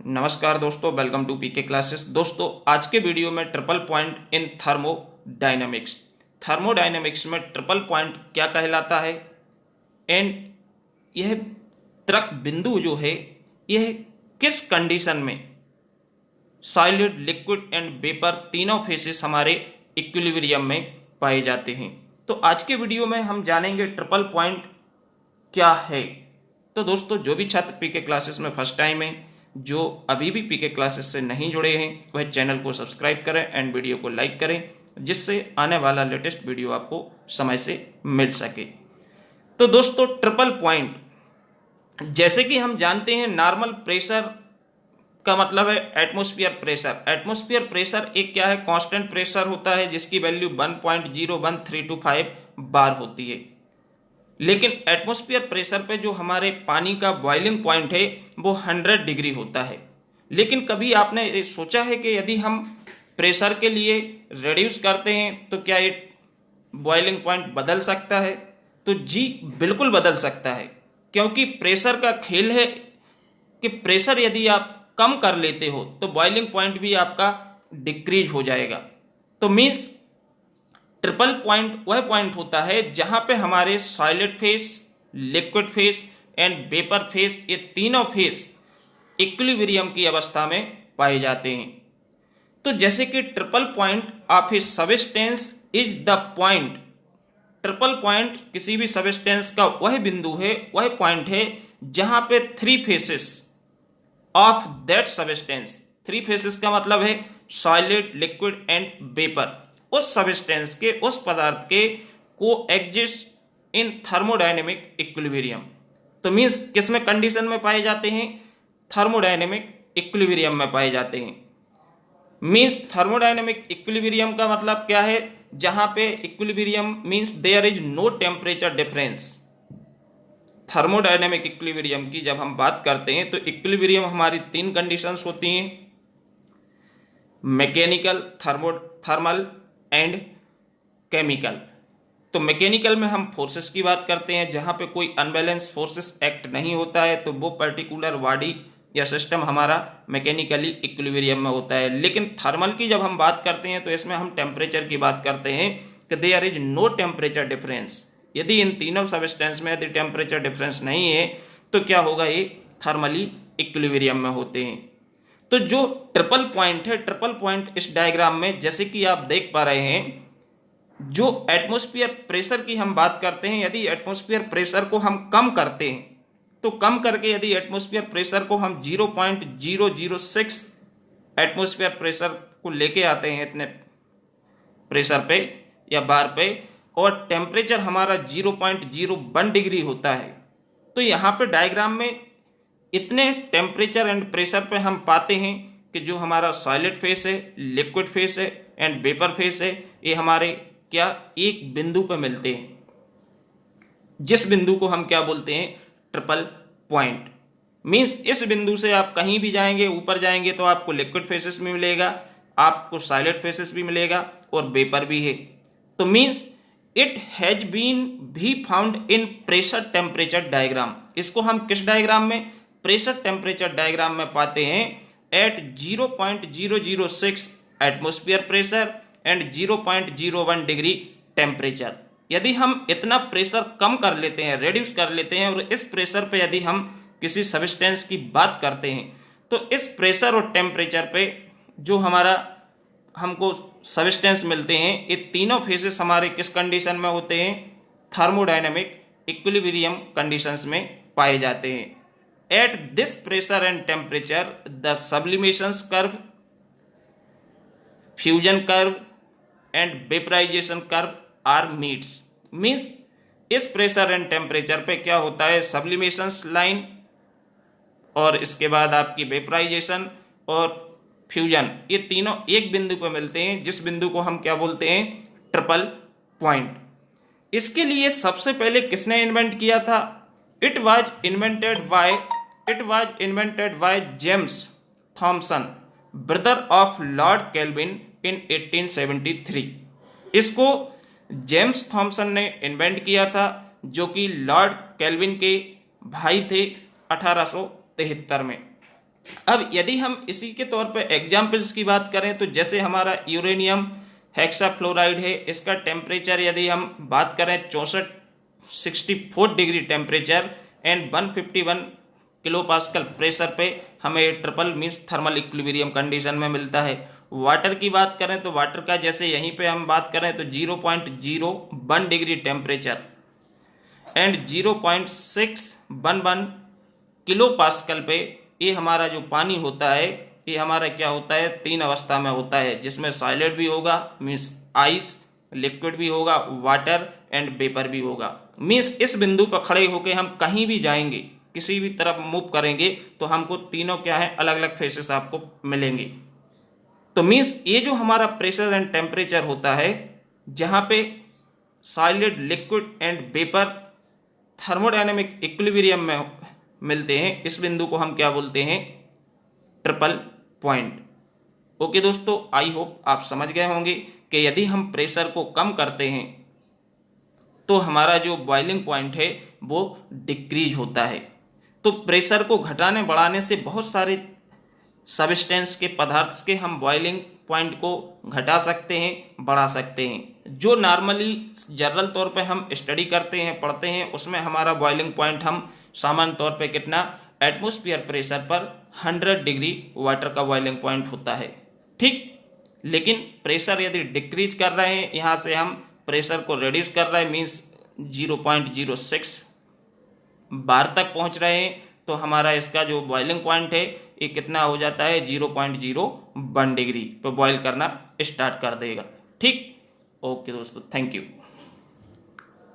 नमस्कार दोस्तों, welcome to PK classes. दोस्तों, आज के वीडियो में triple point in thermodynamics. Thermodynamics में ट्रिपल पॉइंट क्या कहलाता है एंड यह त्वरक बिंदु जो है यह किस कंडीशन में सॉलिड, लिक्विड एंड वेपर तीनों फेसेस हमारे इक्विलिब्रियम में पाए जाते हैं। तो आज के वीडियो में हम जानेंगे ट्रिपल पॉइंट क्या है। तो दोस्तों, जो भी छात्र पीके क्लासेस में फर्स्ट टाइम है, जो अभी भी पीके क्लासेस से नहीं जुड़े हैं, वह चैनल को सब्सक्राइब करें एंड वीडियो को लाइक करें, जिससे आने वाला लेटेस्ट वीडियो आपको समय से मिल सके। तो दोस्तों, ट्रिपल पॉइंट जैसे कि हम जानते हैं, नॉर्मल प्रेशर का मतलब है एटमॉस्फेयर प्रेशर। एटमॉस्फेयर प्रेशर एक क्या है, कांस्टेंट प्रेशर होता है जिसकी वैल्यू 1.01325 बार होती है। लेकिन एटमॉस्फेयर प्रेशर पे जो हमारे पानी का बॉइलिंग पॉइंट है वो 100 डिग्री होता है। लेकिन कभी आपने सोचा है कि यदि हम प्रेशर के लिए रिड्यूस करते हैं तो क्या ये बॉइलिंग पॉइंट बदल सकता है? तो जी, बिल्कुल बदल सकता है, क्योंकि प्रेशर का खेल है कि प्रेशर यदि आप कम कर लेते हो तो बॉइलिंग पॉइंट भी आपका डिक्रीज हो जाएगा। तो मीन्स ट्रिपल पॉइंट वह पॉइंट होता है जहां पे हमारे solid phase, liquid phase and vapour face, ये तीनों फेस इक्विलिब्रियम की अवस्था में पाए जाते हैं। तो जैसे कि triple point of A substance is the point. Triple point किसी भी सबस्टेंस का वह बिंदु है, वह पॉइंट है जहां पे three faces of that substance, three faces का मतलब है सॉलिड, लिक्विड एंड वेपर, उस सबस्टेंस के, उस पदार्थ के को एग्जिस्ट इन थर्मोडायनेमिक इक्विलिब्रियम। तो मीन्स किस में कंडीशन में पाए जाते हैं? थर्मोडायनेमिक इक्विलिब्रियम में पाए जाते हैं। मीन्स थर्मोडायनेमिक इक्विलिब्रियम का मतलब क्या है? जहां पे equilibrium means there is no temperature difference. Thermodynamic equilibrium की जब हम बात करते हैं तो इक्विलिब्रियम हमारी तीन कंडीशंस होती हैं, मैकेनिकल, थर्मल एंड केमिकल। तो मैकेनिकल में हम फोर्सेस की बात करते हैं, जहां पे कोई अनबैलेंस फोर्सेस एक्ट नहीं होता है तो वो पर्टिकुलर बॉडी या सिस्टम हमारा मैकेनिकली इक्विलिब्रियम में होता है। लेकिन थर्मल की जब हम बात करते हैं तो इसमें हम टेम्परेचर की बात करते हैं कि there is no temperature difference. यदि इन तीनों सबस्टेंस में यदि टेम्परेचर डिफरेंस नहीं है तो क्या होगा, ये थर्मली इक्विलिब्रियम में होते हैं। तो जो ट्रिपल पॉइंट है, ट्रिपल पॉइंट इस डायग्राम में जैसे कि आप देख पा रहे हैं, जो एटमॉस्फेयर प्रेशर की हम बात करते हैं, यदि एटमॉस्फेयर प्रेशर को हम कम करते हैं तो कम करके यदि एटमॉस्फेयर प्रेशर को हम 0.006 एटमॉस्फेयर प्रेशर को लेके आते हैं इतने प्रेशर पे या बार पे, और टेम्परेचर हमारा 0.01 डिग्री होता है, तो यहाँ पे डायग्राम में इतने टेम्परेचर एंड प्रेशर पे हम पाते हैं कि जो हमारा सॉलिड फेस है, लिक्विड फेस है एंड वेपर फेस है, ये हमारे क्या एक बिंदु पे मिलते हैं, जिस बिंदु को हम क्या बोलते हैं, ट्रिपल पॉइंट। मीन्स इस बिंदु से आप कहीं भी जाएंगे, ऊपर जाएंगे तो आपको लिक्विड फेसेस भी मिलेगा, आपको सॉलिड फेसेस भी मिलेगा और वेपर भी है। तो मीन्स इट हैज बीन भी found in pressure temperature diagram. इसको हम किस डायग्राम में? प्रेशर टेम्परेचर डायग्राम में पाते हैं at 0.006 atmosphere pressure and 0.01 degree temperature. यदि हम इतना प्रेशर कम कर लेते हैं, रिड्यूस कर लेते हैं, और इस प्रेशर पे यदि हम किसी सबस्टेंस की बात करते हैं तो इस प्रेशर और टेम्परेचर पे जो हमारा हमको सबस्टेंस मिलते हैं, ये तीनों फेसेस हमारे किस कंडीशन में होते हैं? थर्मोडायनेमिक इक्विलिब्रियम कंडीशंस में पाए जाते हैं। At this pressure and temperature the sublimation curve, fusion curve and vaporisation curve are meets. Means इस प्रेशर एंड टेम्परेचर पे क्या होता है, सब्लिमेशन लाइन और इसके बाद आपकी वेपराइजेशन और फ्यूजन, ये तीनों एक बिंदु पे मिलते हैं, जिस बिंदु को हम क्या बोलते हैं, ट्रिपल पॉइंट। इसके लिए सबसे पहले किसने इन्वेंट किया था? It was invented by James Thomson, brother of Lord Kelvin in 1873। इसको जेम्स थॉमसन ने इन्वेंट किया था, जो कि लॉर्ड केल्विन के भाई थे 1873 में। अब यदि हम इसी के तौर पे एग्जाम्पल्स की बात करें तो जैसे हमारा यूरेनियम हेक्साफ्लोराइड है, इसका टेम्परेचर यदि हम बात करें 64 degree temperature and 151 kilo pascal pressure पे हमें triple means thermal equilibrium condition में मिलता है। वाटर की बात करें तो वाटर का जैसे यहीं पे हम बात करें तो 0.01 degree temperature and 0.611 kilo pascal पे ये हमारा जो पानी होता है ये हमारा क्या होता है, 3 अवस्था में होता है, जिसमें सॉलिड भी होगा मीन्स आइस, लिक्विड भी होगा वाटर एंड वेपर भी होगा। मीन्स इस बिंदु पर खड़े होकर हम कहीं भी जाएंगे, किसी भी तरफ मूव करेंगे तो हमको तीनों क्या है, अलग अलग फेसेस आपको मिलेंगे। तो मीन्स ये जो हमारा प्रेशर एंड टेम्परेचर होता है जहां पे solid, liquid and vapour thermodynamic equilibrium में मिलते हैं, इस बिंदु को हम क्या बोलते हैं, ट्रिपल पॉइंट। ओके दोस्तों, आई होप आप समझ गए होंगे कि यदि हम प्रेशर को कम करते हैं तो हमारा जो बॉइलिंग पॉइंट है वो डिक्रीज होता है। तो प्रेशर को घटाने बढ़ाने से बहुत सारे सबस्टेंस के पदार्थ के हम बॉइलिंग पॉइंट को घटा सकते हैं, बढ़ा सकते हैं। जो नॉर्मली जनरल तौर पे हम स्टडी करते हैं, पढ़ते हैं, उसमें हमारा बॉइलिंग पॉइंट हम सामान्य तौर पे कितना, एटमॉस्फेयर प्रेशर पर 100 डिग्री वाटर का बॉइलिंग पॉइंट होता है, ठीक। लेकिन प्रेशर यदि डिक्रीज कर रहे हैं, यहाँ से हम प्रेशर को रिड्यूस कर रहे हैं मीन्स 0.06 बार तक पहुंच रहे हैं, तो हमारा इसका जो बॉइलिंग पॉइंट है ये कितना हो जाता है, 0.01 डिग्री पे बॉइल करना स्टार्ट कर देगा, ठीक। ओके दोस्तों, थैंक यू।